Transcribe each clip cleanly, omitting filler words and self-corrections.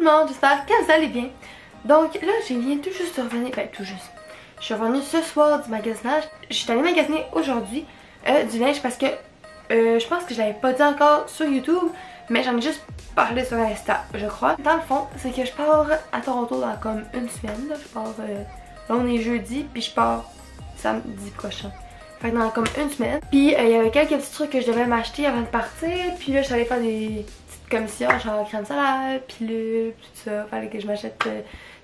tout le monde, j'espère que vous allez bien. Donc là, je viens tout juste de revenir, enfin tout juste. Je suis revenue ce soir du magasinage. Je suis allée magasiner aujourd'hui du linge parce que je pense que je l'avais pas dit encore sur YouTube, mais j'en ai juste parlé sur Insta, je crois. Dans le fond, c'est que je pars à Toronto dans comme une semaine. Là, je pars, là on est jeudi, puis je pars samedi prochain. Fait que dans comme une semaine. Puis il y avait quelques petits trucs que je devais m'acheter avant de partir. Puis là, je suis allée faire des petites commissions, genre crème solaire, pilule, tout ça. Fallait que je m'achète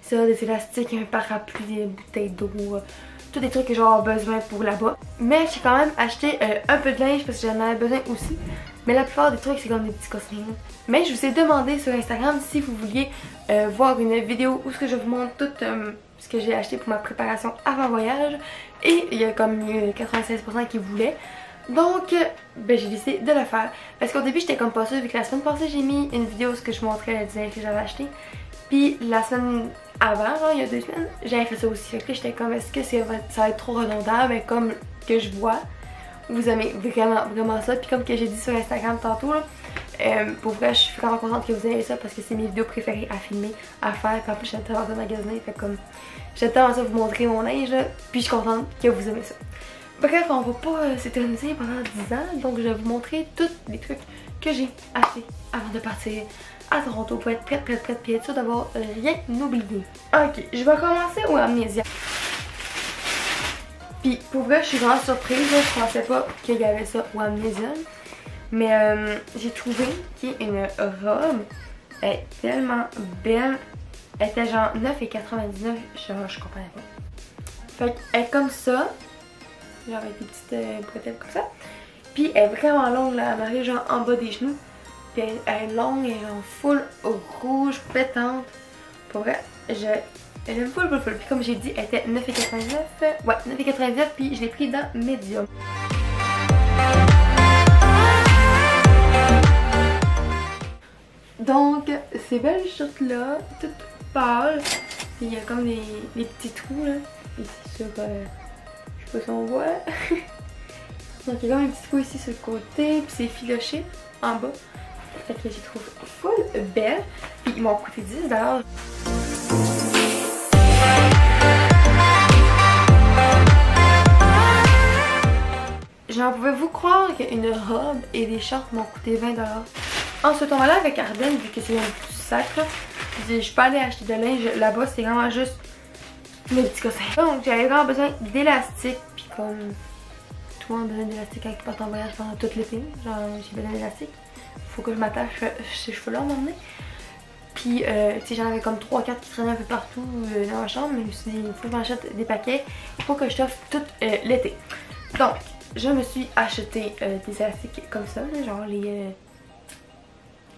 ça, des élastiques, un parapluie, des bouteilles d'eau. Tous des trucs que j'aurais besoin pour là-bas. Mais j'ai quand même acheté un peu de linge parce que j'en avais besoin aussi. Mais la plupart des trucs, c'est comme des petits costumes. Mais je vous ai demandé sur Instagram si vous vouliez voir une vidéo où ce que je vous montre tout ce que j'ai acheté pour ma préparation avant voyage. Et il y a comme 96% qui voulaient. Donc, ben, j'ai décidé de le faire. Parce qu'au début, j'étais comme pas sûre, vu que la semaine passée, j'ai mis une vidéo où ce que je montrais le design que j'avais acheté. Puis la semaine avant, genre, il y a 2 semaines, j'avais fait ça aussi. Fait que j'étais comme, est-ce que ça va être trop redondant? Mais comme que je vois, vous aimez vraiment ça. Puis comme que j'ai dit sur Instagram tantôt, là, pour vrai, je suis vraiment contente que vous ayez ça parce que c'est mes vidéos préférées à filmer, à faire. Puis en plus, j'aime tellement ça magasiner. Fait comme, j'aime tellement ça vous montrer mon linge, là. Puis je suis contente que vous aimez ça. Bref, on va pas s'éterniser pendant 10 ans. Donc, je vais vous montrer tous les trucs que j'ai achetés avant de partir à Toronto pour être prête, puis être sûre d'avoir rien oublié. Ok, je vais commencer au Amnesia. Puis pour vrai, je suis vraiment surprise, là, je pensais pas qu'il y avait ça au Amnesia. Mais j'ai trouvé qu'il y a une robe, elle est tellement belle. Elle était genre 9,99$, genre je comprenais pas. Fait qu'elle est comme ça, genre avec des petites bretelles comme ça. Puis elle est vraiment longue là, elle arrive genre en bas des genoux. Puis elle est longue, elle est genre full rouge, pétante. Pour vrai, j'aime full. Puis comme j'ai dit, elle était 9,99$. Ouais, 9,99$, puis je l'ai pris dans Medium. Donc, ces belles shorts là, toutes pâles. Puis il y a comme des petits trous là. Ici sur, je sais pas si on voit. Donc il y a comme un petit trou ici sur le côté. Puis c'est filoché en bas. Fait que je trouve full belle. Puis ils m'ont coûté 10$. Genre, pouvez-vous croire qu'une robe et des shorts m'ont coûté 20$? Ensuite, on va aller avec Ardennes, vu que c'est un petit sac là. Je suis pas allée acheter de linge là-bas, c'est vraiment juste mes petits cossins. Donc, j'avais vraiment besoin d'élastique. Puis comme tout le monde a besoin d'élastique quand il part en voyage pendant tout l'été. Genre, j'ai besoin d'élastique. Faut que je m'attache ces cheveux-là à un moment donné. Puis, tu sais, j'en avais comme 3-4 qui traînaient un peu partout dans ma chambre. Mais je me suis dit, il faut que j'achète des paquets pour que je t'offre tout l'été. Donc, je me suis acheté des élastiques comme ça, là, genre les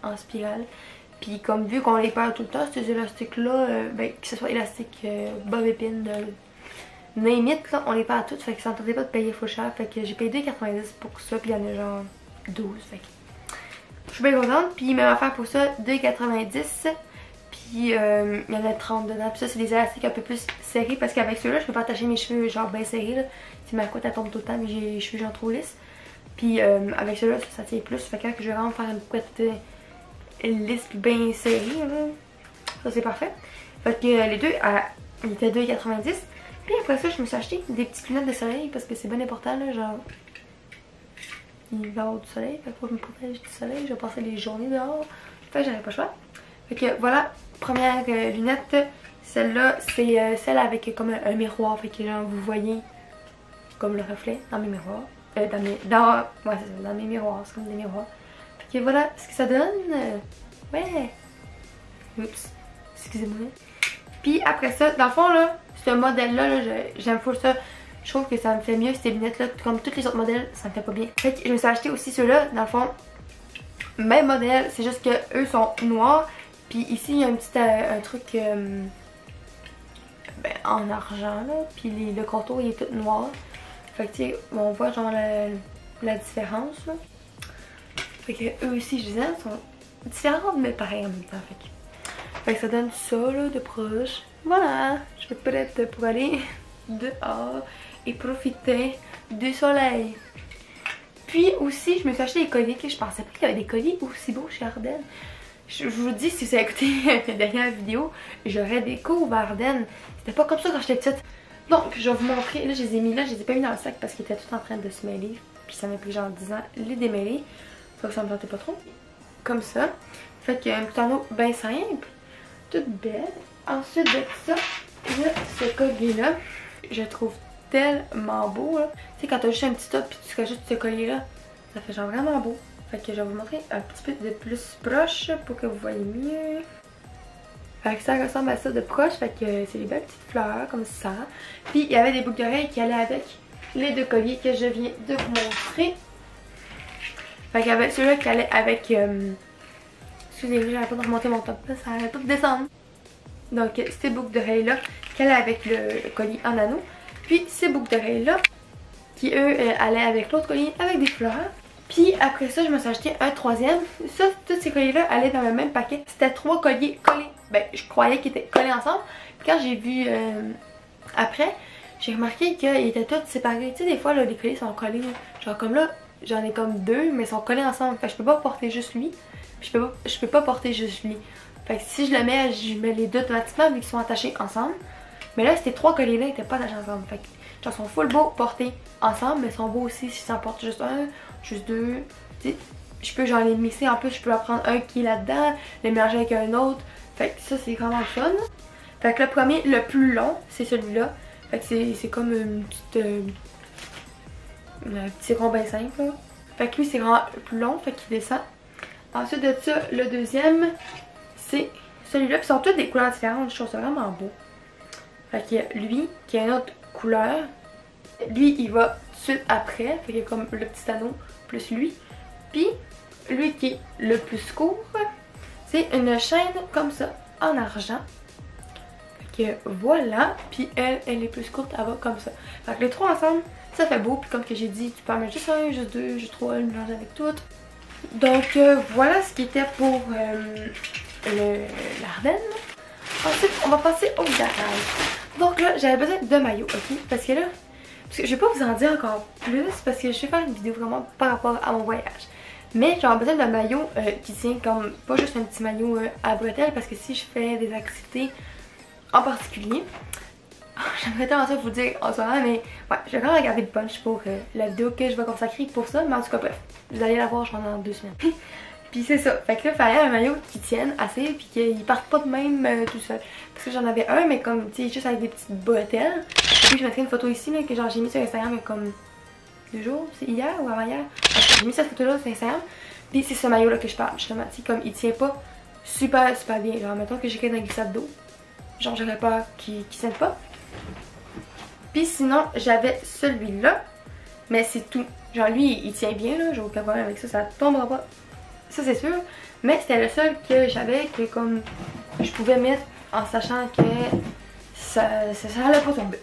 en spirale. Puis, comme vu qu'on les perd tout le temps, ces élastiques-là, ben, que ce soit élastique, bob épine, name it, là, on les perd toutes. Fait que ça ne tentait pas de payer full cher. Fait que j'ai payé 2,90$ pour ça. Puis, il y en a genre 12. Fait que je suis bien contente. Puis même affaire pour ça, 2,90$. Puis il y en a 30 dedans. Puis ça, c'est des élastiques un peu plus serrés. Parce qu'avec ceux-là, je peux pas attacher mes cheveux genre bien serrés. Là. Si ma couette elle tombe tout le temps, mais j'ai les cheveux genre trop lisses. Puis avec ceux-là, ça tient plus. Fait que je vais vraiment faire une couette lisse puis bien serrée. Là. Ça, c'est parfait. Fait que les deux, ils étaient 2,90$. Puis après ça, je me suis acheté des petites lunettes de soleil. Parce que c'est bien important, là, genre. Il va y avoir du soleil, fait que pour me protéger du soleil, je vais passer les journées dehors. Fait que j'avais pas le choix. Fait que voilà, première lunette. Celle-là, c'est celle avec comme un miroir. Fait que genre, vous voyez comme le reflet dans mes miroirs. Ouais, c'est ça, dans mes miroirs, c'est comme des miroirs. Fait que voilà ce que ça donne. Ouais. Oups, excusez-moi. Puis après ça, dans le fond là, ce modèle-là, là, j'aime full ça. Je trouve que ça me fait mieux ces lunettes là, comme tous les autres modèles, ça me fait pas bien. Fait que je me suis acheté aussi ceux-là, dans le fond, même modèle, c'est juste que eux sont noirs. Puis ici il y a un petit un truc ben, en argent là, puis le contour il est tout noir. Fait que tu sais, on voit genre la différence là. Fait que eux aussi je disais, sont différents mais pareils en même temps. Fait que ça donne ça là de proche. Voilà, je suis prête pour aller dehors et profiter du soleil. Puis aussi, je me suis acheté des colliers que je pensais pas qu'il y avait des colliers aussi beaux chez Ardennes. je vous dis, si vous avez écouté mes dernières vidéos, j'aurais des cours Ardennes. C'était pas comme ça quand j'étais petite. Donc, je vais vous montrer. Là, je les ai mis là, je les ai pas mis dans le sac parce qu'ils étaient tous en train de se mêler. Puis ça m'a pris genre 10 ans les démêler. Sauf que ça me tentait pas trop. Comme ça. Fait qu'il y a un petit anneau bien simple. Toute belle. Ensuite de ça, il y a ce collier-là. Je le trouve tellement beau, là. Tu sais, quand t'as juste un petit top puis tu rajoutes ce collier-là, ça fait genre vraiment beau. Fait que je vais vous montrer un petit peu de plus proche pour que vous voyez mieux. Fait que ça ressemble à ça de proche, fait que c'est des belles petites fleurs comme ça. Puis il y avait des boucles d'oreilles qui allaient avec les deux colliers que je viens de vous montrer. Fait qu'il y avait celui-là qui allait avec... excusez-moi, j'arrête pas de remonter mon top là, ça arrête pas de descendre. Donc ces boucles d'oreilles là qui allaient avec le collier en anneau. Puis ces boucles d'oreilles là qui eux allaient avec l'autre collier avec des fleurs. Puis après ça, je me suis acheté un troisième. Ça, tous ces colliers-là allaient dans le même paquet. C'était 3 colliers collés. Ben, je croyais qu'ils étaient collés ensemble. Puis quand j'ai vu après, j'ai remarqué qu'ils étaient tous séparés. Tu sais, des fois, là, les colliers sont collés. Là. Genre comme là, j'en ai comme 2, mais ils sont collés ensemble. Fait que je peux pas porter juste lui. Puis je peux pas porter juste lui. Fait que si je le mets, je mets les deux automatiquement vu qu'ils sont attachés ensemble. Mais là, ces 3 colliers-là n'étaient pas attachés ensemble. Fait que genre, ils sont full beaux portés ensemble, mais ils sont beaux aussi si j'en porte juste un. Juste 2, tu sais, je peux genre les mixer en plus, je peux en prendre un qui est là-dedans, les mélanger avec un autre, fait que ça c'est vraiment fun. Fait que le premier, le plus long, c'est celui-là, fait que c'est comme une petite, un petit rond bien simple là. Fait que lui c'est vraiment plus long, fait qu'il descend. Ensuite de ça, le deuxième, c'est celui-là, puis ils sont tous des couleurs différentes, je trouve ça vraiment beau. Fait qu'il y a lui, qui a une autre couleur, lui il va tout de suite après, fait qu'il y a comme le petit anneau plus lui. Puis lui qui est le plus court, c'est une chaîne comme ça en argent. Fait que voilà, puis elle est plus courte, elle va comme ça. Fait que les trois ensemble, ça fait beau, puis comme que j'ai dit, tu peux en mettre juste un, juste deux, juste trois, le mélanger avec tout. Donc voilà ce qui était pour l'Ardenne. Ensuite, on va passer au garage. Donc là, j'avais besoin de maillots, ok? Parce que là, je vais pas vous en dire encore plus parce que je vais faire une vidéo vraiment par rapport à mon voyage. Mais j'aurais besoin d'un maillot qui tient comme pas juste un petit maillot à bretelles parce que si je fais des activités en particulier, j'aimerais tellement ça vous dire en ce moment, mais ouais, je vais quand même regarder le punch pour la vidéo que je vais consacrer pour ça. Mais en tout cas, bref, vous allez la voir, je pense, dans 2 semaines. Puis c'est ça, fait que là, il fallait un maillot qui tienne assez puis qu'il parte pas de même tout seul. Parce que j'en avais un, mais comme, tu sais, juste avec des petites bretelles. Et puis je mettrai une photo ici, là, que genre j'ai mis sur Instagram il y a comme 2 jours, c'est hier ou avant-hier. J'ai mis cette photo-là sur Instagram. Puis c'est ce maillot-là que je parle, justement, tu sais, comme il tient pas super bien. Genre, mettons que j'ai quelqu'un dans la glissade d'eau. Genre, j'aurais peur qu'il tienne pas. Puis sinon, j'avais celui-là, mais c'est tout. Genre, lui, il tient bien, là, j'ai aucun problème avec ça, ça tombera pas. Ça c'est sûr, mais c'était le seul que j'avais que comme je pouvais mettre en sachant que ça allait pas tomber.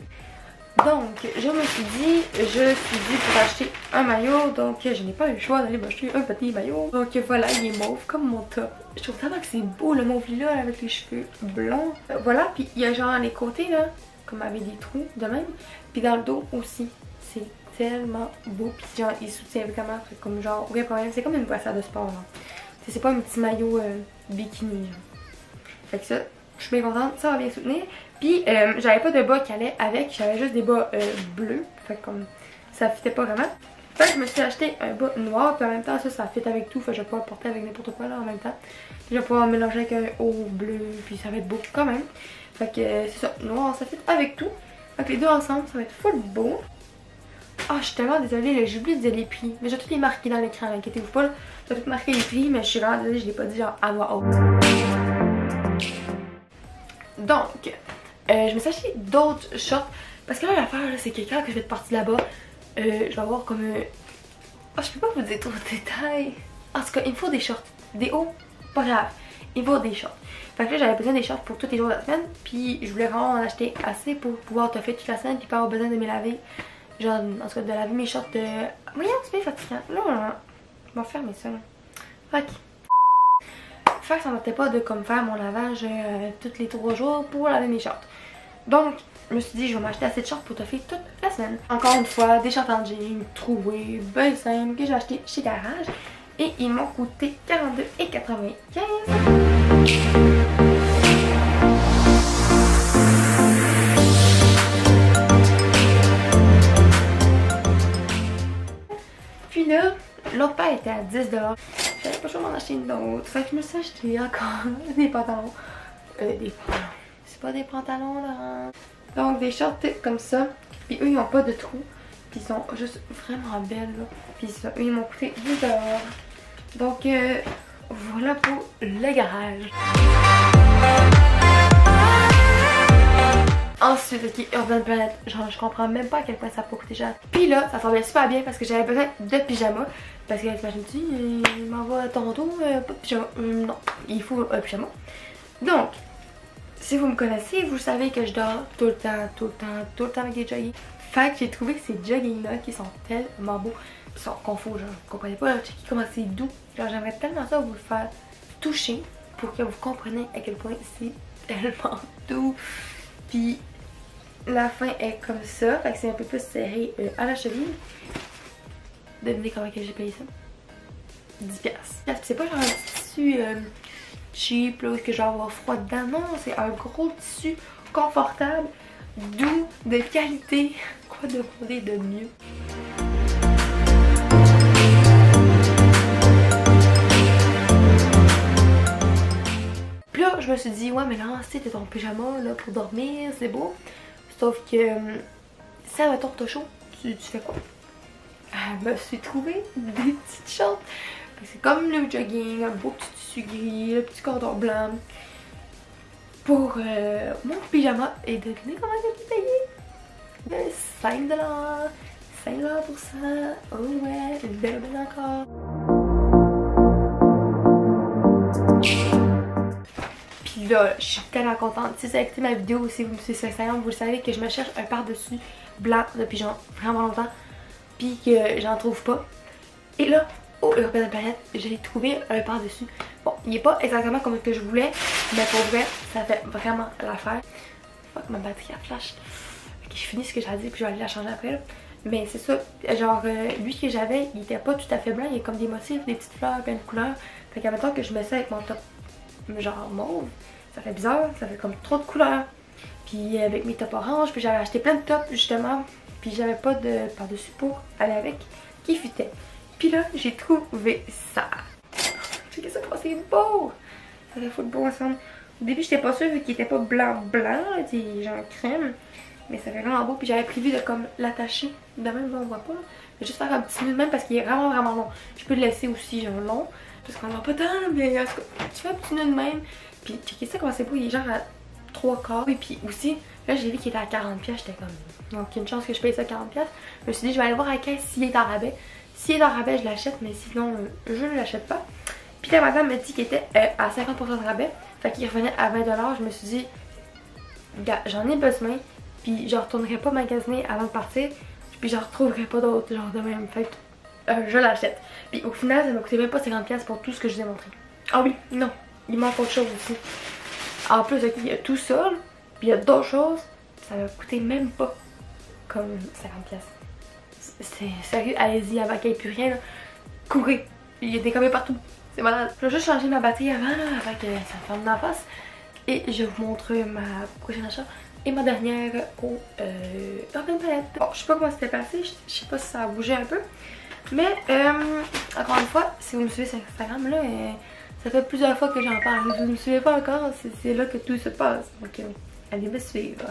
Donc je me suis dit pour acheter un maillot, donc je n'ai pas eu le choix d'aller m'acheter un petit maillot. Donc voilà, il est mauve comme mon top. Je trouve tellement que c'est beau le mauve lilas avec les cheveux blonds. Voilà, puis il y a genre les côtés là, comme avec des trous de même, puis dans le dos aussi. C'est tellement beau, puis genre il soutient vraiment, comme genre aucun problème, c'est comme une brassière de sport là. C'est pas un petit maillot bikini genre. Fait que ça, je suis bien contente, ça va bien soutenir. Puis j'avais pas de bas qui allait avec, j'avais juste des bas bleus, fait que comme ça fitait pas vraiment. Fait que je me suis acheté un bas noir, puis en même temps ça fit avec tout, fait que je vais pouvoir le porter avec n'importe quoi là en même temps. Puis je vais pouvoir mélanger avec un haut bleu, puis ça va être beau quand même. Fait que c'est ça, noir ça fit avec tout. Fait que les deux ensemble, ça va être full beau. Ah, je suis tellement désolée, là, j'ai oublié de dire les prix. Mais j'ai tout les marqué dans l'écran, inquiétez-vous pas. J'ai tout marqué les prix, mais je suis vraiment désolée, je l'ai pas dit genre à voix haute. Donc, je me suis acheté d'autres shorts. Parce que là, l'affaire, c'est que quand je vais être partie là-bas, je vais avoir comme un... Oh, je peux pas vous dire trop de détails. En tout cas, il me faut des shorts. Des hauts, pas grave. Il me faut des shorts. Fait que là, j'avais besoin des shorts pour tous les jours de la semaine. Puis je voulais vraiment en acheter assez pour pouvoir te faire toute la semaine. Puis pas avoir besoin de me laver. Genre, en tout cas, de laver mes shorts de... Voyons, c'est bien fatigant. Là, je vais fermer ça, là. Ok. Fait que ça m'était pas de comme faire mon lavage tous les 3 jours pour laver mes shorts. Donc, je me suis dit, je vais m'acheter assez de shorts pour toffer toute la semaine. Encore une fois, des shorts en jean, troués, ben simples, que j'ai acheté chez Garage. et ils m'ont coûté 42,95 $. Puis là, l'autre paire était à 10 $. J'avais pas le choix d'en acheter une autre. Fait que je me suis acheté encore des pantalons. Des pantalons. C'est pas des pantalons là. Donc des shorts comme ça. Puis eux ils ont pas de trous. Puis ils sont juste vraiment belles là. Puis ça, eux ils m'ont coûté 10 $. Donc voilà pour le garage. Ensuite, ok, Urban Planet, genre je comprends même pas à quel point ça peut coûter cher. Puis là, ça semblait super bien parce que j'avais besoin de pyjama. Parce que t'imagines-tu, il m'envoie à Toronto, pas de pyjama. Non, il faut un pyjama. Donc, si vous me connaissez, vous savez que je dors tout le temps avec des joggings. Fait que j'ai trouvé que ces joggings-là qui sont tellement beaux, ils sont confus, genre, vous comprenez pas, checkez comment c'est doux. Genre, j'aimerais tellement ça vous le faire toucher pour que vous compreniez à quel point c'est tellement doux. Puis la fin est comme ça, fait que c'est un peu plus serré à la cheville. Devinez comment que j'ai payé ça? 10$. C'est pas genre un tissu cheap là, que je vais avoir froid dedans. Non, c'est un gros tissu confortable, doux, de qualité. Quoi demander de mieux? Puis là, je me suis dit, ouais, mais là, tu sais, t'es ton pyjama là, pour dormir, c'est beau. Sauf que, si à mettons t'as chaud, tu fais quoi? Je me suis trouvé des petites shorts. C'est comme le jogging, un beau petit tissu gris, le petit cordon blanc. Pour mon pyjama. Et devinez comment j'ai payé? 5 $. 5 $ pour ça. Oh ouais, une belle encore. Puis là, je suis tellement contente. Si vous avez écouté ma vidéo, si vous me suivez sur Instagram, vous le savez que je me cherche un par-dessus blanc depuis genre vraiment longtemps. Puis que j'en trouve pas. Et là, au Urban Planet, j'ai trouvé un par-dessus. Bon, il est pas exactement comme que je voulais, mais pour vrai, ça fait vraiment l'affaire. Fuck, ma batterie a flash. Ok, je finis ce que j'ai dit, puis je vais aller la changer après là. Mais c'est ça, genre lui que j'avais, il était pas tout à fait blanc, il y a comme des motifs, des petites fleurs, plein de couleurs. Fait qu'à mettons que je mets ça avec mon top genre mauve, ça fait bizarre, ça fait comme trop de couleurs. Puis avec mes tops orange, puis j'avais acheté plein de tops justement, puis j'avais pas de par-dessus pour aller avec, qui fitait. Puis là, j'ai trouvé ça. Checkez ça, c'est beau! Ça fait foutre beau ensemble. Au début, j'étais pas sûre vu qu'il était pas blanc, c'est genre crème. Mais ça fait vraiment beau. Puis j'avais prévu de comme l'attacher. De même, là, on voit pas. Mais juste faire un petit nœud de même parce qu'il est vraiment long. Je peux le laisser aussi genre long. Parce qu'on voit pas tant, mais en tout cas, tu fais un petit nœud de même. Puis checkez ça comment c'est beau. Il est genre à 3/4. Et puis aussi, là, j'ai vu qu'il était à 40$. J'étais comme, donc il y a une chance que je paye ça 40$. Je me suis dit, je vais aller voir à la caisse s'il est en rabais. S'il est en rabais, je l'achète, mais sinon, je ne l'achète pas. Puis la madame m'a dit qu'il était à 50% de rabais. Fait qu'il revenait à 20$. Je me suis dit, gars, j'en ai besoin. Puis je retournerai pas magasiner avant de partir. Puis je retrouverai pas d'autres genre de même. Fait que je l'achète. Puis au final, ça m'a coûté même pas 50$ pour tout ce que je vous ai montré. Ah oui, non, il manque autre chose aussi. En plus, ok, il y a tout ça, là, puis il y a d'autres choses. Ça m'a coûté même pas comme 50$. C'est sérieux, allez-y avant qu'il n'y ait plus rien là. Courez, il y a des caméras partout, c'est malade. Je vais juste changer ma batterie avant là, avant que ça me ferme dans la face. Et je vous montre ma prochaine achat et ma dernière au Urban Planet. Bon, je sais pas comment c'était passé, je sais pas si ça a bougé un peu. Mais encore une fois, si vous me suivez sur Instagram là, ça fait plusieurs fois que j'en parle. Si vous ne me suivez pas encore, c'est là que tout se passe. Donc allez me suivre.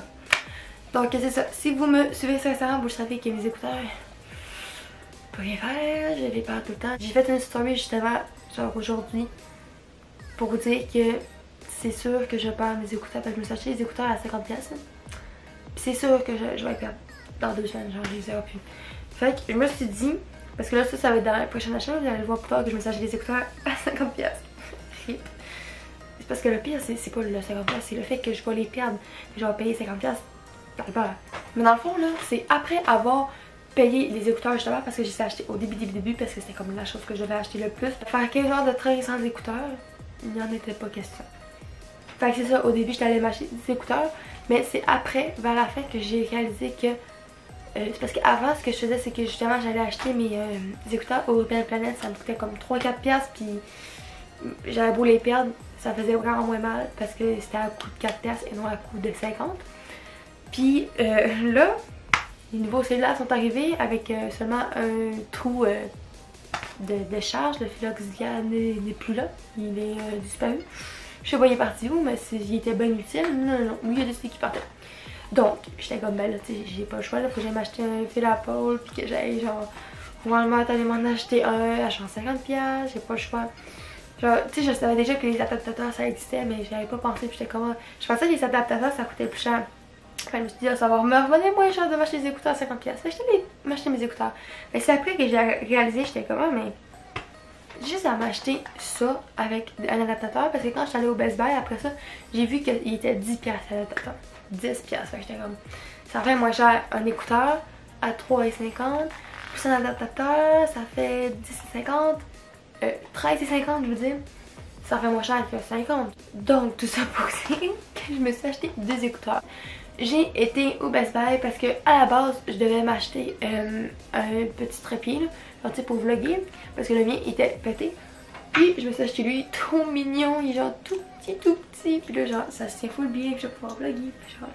Donc c'est ça, si vous me suivez sur Instagram, vous savez que mes écouteurs, je peux rien faire, je les perds tout le temps. J'ai fait une story justement, genre aujourd'hui, pour vous dire que c'est sûr que je perds mes écouteurs, parce que je me suis acheté des écouteurs à 50$. Puis c'est sûr que je vais les perdre dans 2 semaines, genre je les aurai plus. Fait que je me suis dit, parce que là ça va être dans la prochaine achat, vous allez le voir plus tard que je me suis acheté des écouteurs à 50$. C'est parce que le pire c'est pas le 50$, c'est le fait que je vais les perdre. Je vais payer 50$. Mais dans le fond là, c'est après avoir payé les écouteurs justement parce que j'ai acheté au début parce que c'était comme la chose que je devais acheter le plus. Faire 15 heures de train sans écouteurs, il n'y en était pas question. Fait que c'est ça, au début j'étais allée m'acheter des écouteurs, mais c'est après, vers la fin, que j'ai réalisé que c'est parce qu'avant, ce que je faisais, c'est que justement, j'allais acheter mes écouteurs au Urban Planet. Ça me coûtait comme 3-4$, puis j'avais beau les perdre, ça faisait vraiment moins mal parce que c'était à coût de 4$ et non à coût de 50$. Puis là, les nouveaux cellulaires sont arrivés avec seulement un trou de charge. Le fil auxiliaire n'est plus là, il est disparu. Je sais pas il est parti où, mais il était bien utile. Non, lui il a décidé qu'il partait. Donc, j'étais comme ben là, tu sais, j'ai pas le choix, là, faut que j'aille m'acheter un fil à pôle, puis que j'aille genre Walmart aller m'en acheter un à genre 50$, j'ai pas le choix. Genre, tu sais, je savais déjà que les adaptateurs ça existait, mais j'avais pas pensé, puis j'étais comme, je pensais que les adaptateurs ça coûtait plus cher. Enfin, je me suis dit, ça va me revenir moins cher de m'acheter des écouteurs à 50$. Fait que j'étais m'acheter mes écouteurs. Mais c'est après que j'ai réalisé, j'étais comme, mais juste à m'acheter ça avec un adaptateur, parce que quand je suis allée au Best Buy, après ça, j'ai vu qu'il était 10$ l'adaptateur. 10$. Fait que j'étais comme, ça fait moins cher un écouteur à 3,50$, plus un adaptateur, ça fait 10,50$, 13,50$ je veux dire. Ça fait moins cher que 50$. Donc tout ça pour dire que je me suis acheté 2 écouteurs. J'ai été au Best Buy parce que à la base je devais m'acheter un petit trépied là, genre tu sais pour vlogger, parce que le mien était pété. Puis je me suis acheté lui trop mignon, il est genre tout petit, puis là genre ça se tient full bien, puis je vais pouvoir vlogger, puis genre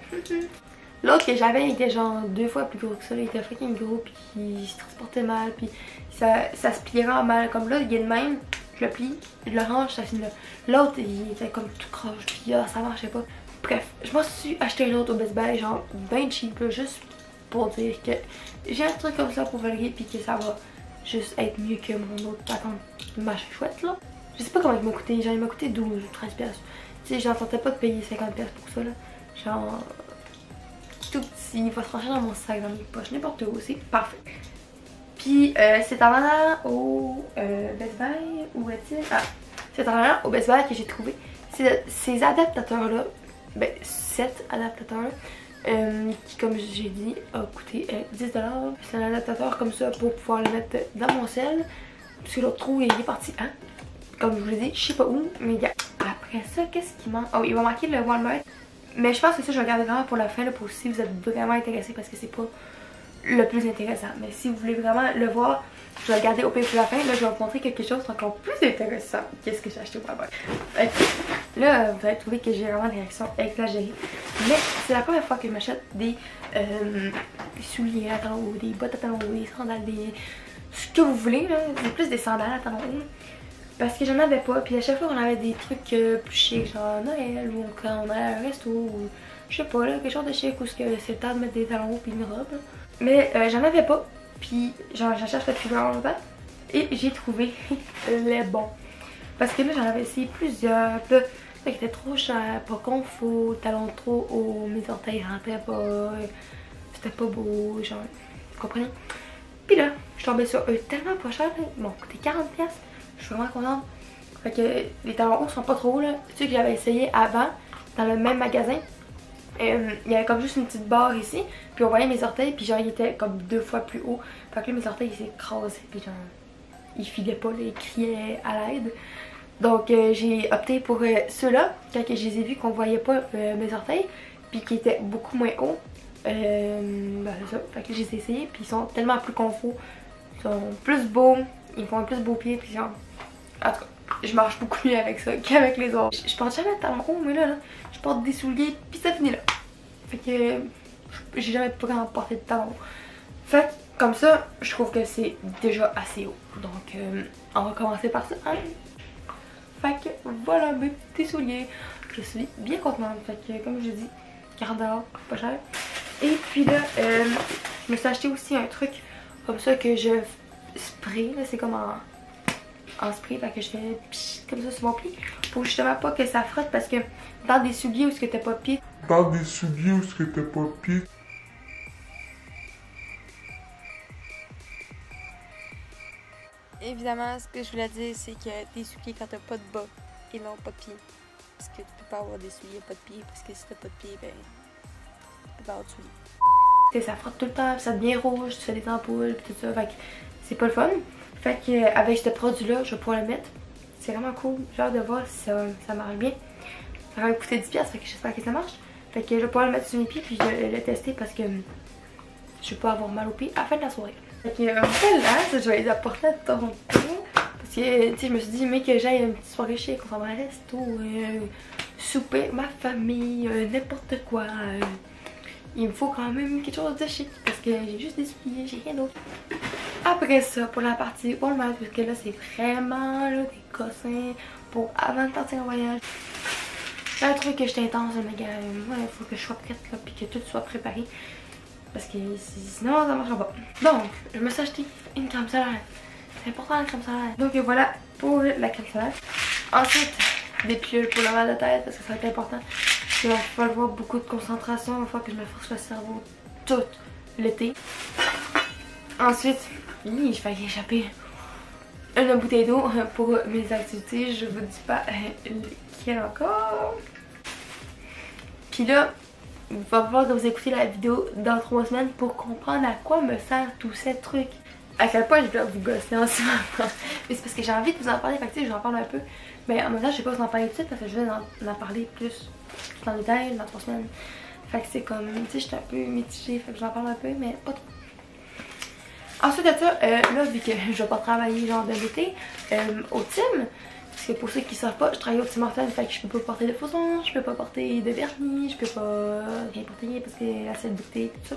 L'autre que j'avais il était genre 2 fois plus gros que ça, là, il était fucking gros, puis il se transportait mal, puis ça se pliait en mal, comme là il est de même, je le plie, je le range, ça finit là. L'autre il était comme tout croche, puis ça marchait pas. Bref, je m'en suis acheté un autre au Best Buy, genre ben cheap, là, juste pour dire que j'ai un truc comme ça pour vlogger, puis que ça va juste être mieux que mon autre patente machin chouette là. Je sais pas comment il m'a coûté, genre il m'a coûté 12 ou 13$. Tu sais, j'en tentais pas de payer 50$ pour ça là. Genre tout petit, il va se ranger dans mon sac, dans mes poches, n'importe où, c'est parfait. Puis c'est en allant au Best Buy, où est-il? Ah, c'est en allant au Best Buy que j'ai trouvé ces adaptateurs là, ben 7 adaptateurs là, qui comme j'ai dit a coûté 10$. C'est un adaptateur comme ça pour pouvoir le mettre dans mon sel, parce que l'autre trou il est parti, hein? Comme je vous l'ai dit, je sais pas où, mais il y a... Après ça, qu'est-ce qui manque? Oh, il va manquer le Walmart. Mais je pense que ça, je vais regarder vraiment pour la fin, là, pour si vous êtes vraiment intéressé, parce que c'est pas le plus intéressant. Mais si vous voulez vraiment le voir, je vais regarder au pire pour la fin. Là, je vais vous montrer quelque chose d'encore plus intéressant. Qu'est-ce que j'ai acheté au Walmart? Là, vous allez trouver que j'ai vraiment des réactions exagérées. Mais c'est la première fois que je m'achète des souliers à talons hauts, des bottes à talons hauts, des sandales, ce que vous voulez, là. C'est plus des sandales à talons hauts. Parce que j'en avais pas, puis à chaque fois on avait des trucs plus chics, genre Noël, ou quand on allait à un resto, ou je sais pas, là, quelque chose de chic, où c'est le temps de mettre des talons hauts puis une robe. Mais j'en avais pas, puis genre j'en cherche depuis vraiment longtemps, et j'ai trouvé les bons. Parce que là j'en avais essayé plusieurs, puis là, ça était trop cher, pas confort, talons trop hauts, mes orteils rentraient pas, c'était pas beau, genre, vous comprenez? Puis là, je suis tombée sur eux tellement pas cher, ils m'ont coûté 40$. Je suis vraiment contente. Fait que les talons hauts sont pas trop hauts là. Ceux que j'avais essayé avant, dans le même magasin, il y avait comme juste une petite barre ici. Puis on voyait mes orteils, puis genre ils étaient comme 2 fois plus hauts. Fait que là mes orteils ils s'écrasaient, puis genre ils filaient pas, là, ils criaient à l'aide. Donc j'ai opté pour ceux-là, quand je les ai vus qu'on voyait pas mes orteils, puis qui étaient beaucoup moins hauts. Ben c'est ça. Fait que je les ai essayés, puis ils sont tellement plus confort. Ils sont plus beaux, ils font un plus beau pied, puis genre... En tout cas, je marche beaucoup mieux avec ça qu'avec les autres. Je porte jamais de talons hauts, mais là, je porte des souliers, puis ça finit là. Fait que j'ai jamais vraiment porté de talons hauts. Fait que, comme ça, je trouve que c'est déjà assez haut. Donc, on va commencer par ça. Hein? Fait que, voilà mes petits souliers. Je suis bien contente. Fait que, comme je dis, 40$, pas cher. Et puis là, je me suis acheté aussi un truc comme ça que je spray. C'est comme en spray, fait que je fais psh, comme ça sur mon pied pour justement pas que ça frotte, parce que dans des souliers où t'as pas de pied, évidemment ce que je voulais dire c'est que tes souliers quand t'as pas de bas ils n'ont pas de pied, parce que tu peux pas avoir des souliers pas de pied, parce que si t'as pas de pied ben tu peux pas avoir de souliers. T'sais, ça frotte tout le temps, ça devient rouge, tu fais des ampoules pis tout ça, fait que c'est pas le fun. Fait que avec ce produit là je vais pouvoir le mettre. C'est vraiment cool, j'ai hâte de voir si ça marche bien. Ça va me coûter 10$, fait que j'espère que ça marche. Fait que je vais pouvoir le mettre sur mes pieds puis je vais le tester, parce que je vais pas avoir mal au pied à la fin de la soirée. Fait que là, je vais les apporter à Toronto. Parce que, tu sais, je me suis dit, mais que j'aille une petite soirée chic, on s'en va à un resto, souper, ma famille, n'importe quoi. Il me faut quand même quelque chose de chic parce que j'ai juste des souliers, j'ai rien d'autre. Après ça, pour la partie Walmart, parce que là, c'est vraiment là, des cossins pour avant de partir en voyage. C'est un truc que j'étais intense, mais gars, moi, il faut que je sois prête là, puis que tout soit préparé. Parce que sinon, ça marchera pas. Donc, je me suis acheté une crème solaire. C'est important la crème solaire. Donc voilà pour la crème solaire. Ensuite, des pilules pour le mal de tête parce que ça va être important. Il va falloir beaucoup de concentration. Il va falloir que je me force le cerveau tout l'été. Ensuite, je vais échapper une bouteille d'eau pour mes activités. Je vous dis pas lequel encore. Puis là, il va falloir que vous écoutez la vidéo dans 3 semaines pour comprendre à quoi me sert tous ces trucs. À quel point je dois vous gosser en ce moment. Mais c'est parce que j'ai envie de vous en parler, fait que je vais en parler un peu. Mais en même temps, je sais pas vous en parler tout de suite parce que je vais en parler plus en détail dans 3 semaines. Fait que c'est comme, tu sais, je suis un peu mitigée, fait que j'en parle un peu, mais pas trop. Ensuite de ça, là, vu que je vais pas travailler genre de l'été, au Tim, parce que pour ceux qui savent pas, je travaille au Tim Hortons, fait que je peux pas porter de faux ongles, je peux pas porter de vernis, je peux pas rien porter parce que la selle bouteille, tout ça.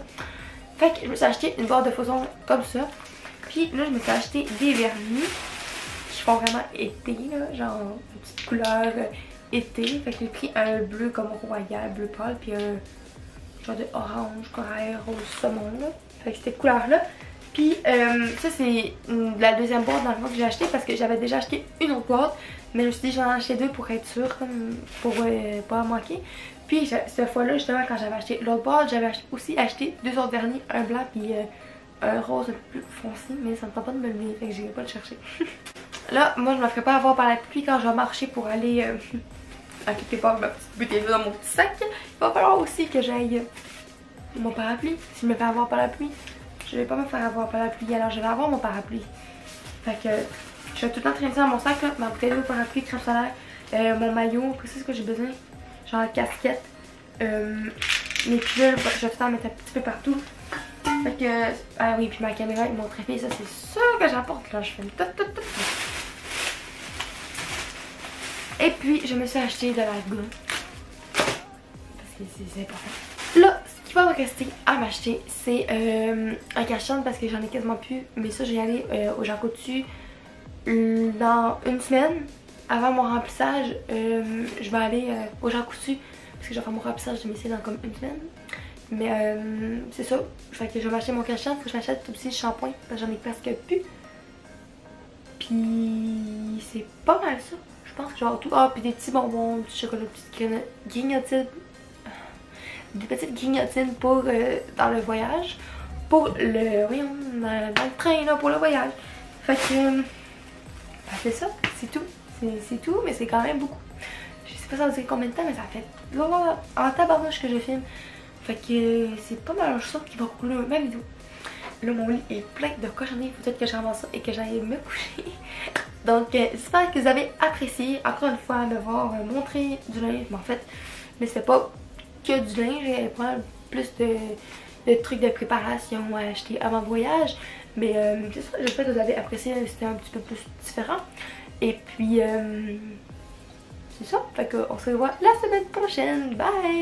Fait que je me suis acheté une boîte de faux ongles comme ça. Puis là, je me suis acheté des vernis qui font vraiment été, là, genre une petite couleur été. Fait que j'ai pris un bleu comme royal, bleu pâle, puis un genre de orange, corail, rose, saumon, là. Fait que cette couleur-là. Puis ça, c'est la deuxième boîte dans le fond que j'ai acheté parce que j'avais déjà acheté une autre boîte. Mais je me suis dit, j'en ai acheté 2 pour être sûre, comme pour pas en manquer. Puis cette fois-là, justement, quand j'avais acheté l'autre boîte, j'avais aussi acheté 2 autres vernis, un blanc, puis un rose un peu plus foncé, mais ça me tente pas de me lever, fait que j'irai pas le chercher. Là, moi je me ferai pas avoir par la pluie quand je vais marcher pour aller à quelque part ma petite bouteille dans mon petit sac. Il va falloir aussi que j'aille mon parapluie. Si je me fais avoir par la pluie, je vais pas me faire avoir par la pluie, alors je vais avoir mon parapluie. Fait que je vais tout le temps traîner ça dans mon sac, là, ma bouteille d'eau, parapluie, crème solaire, mon maillot, après c'est ce que j'ai besoin, genre casquette, mes pilules, je vais tout le temps mettre un petit peu partout. Fait que, ah oui, puis ma caméra et mon trépied, ça c'est sûr que j'apporte là, je fais tout. Et puis, je me suis acheté de la gomme. Parce que c'est important. Là, ce qui va me rester à m'acheter, c'est un cache-temps parce que j'en ai quasiment plus. Mais ça, je vais y aller au Jean Coutu dans une semaine. Avant mon remplissage, je vais aller au Jean Coutu parce que je vais faire mon remplissage de mes cils dans comme une semaine. Mais c'est ça, fait que je vais m'acheter mon cache-temps, faut que je m'achète aussi le shampoing parce que j'en ai presque plus. Puis c'est pas mal ça, je pense, genre tout. Ah, puis des petits bonbons, du chocolat, des petites grignotines. Des petites grignotines pour dans le voyage. Pour le, voyons, dans le train là, pour le voyage. Fait que, c'est ça, c'est tout. C'est tout, mais c'est quand même beaucoup. Je sais pas ça va durer combien de temps, mais ça fait en tabarnouche que je filme. Fait que c'est pas mal ça qui va conclure ma vidéo. Là, mon lit est plein de cochonneries. Il faut peut-être que je ramasse ça et que j'aille me coucher. Donc, j'espère que vous avez apprécié, encore une fois, de voir montrer du linge. Mais en fait, mais c'est pas que du linge. Il y a plus de trucs de préparation à acheter avant le voyage. Mais c'est ça, j'espère que vous avez apprécié. C'était un petit peu plus différent. Et puis, c'est ça. Fait qu'on se revoit la semaine prochaine. Bye!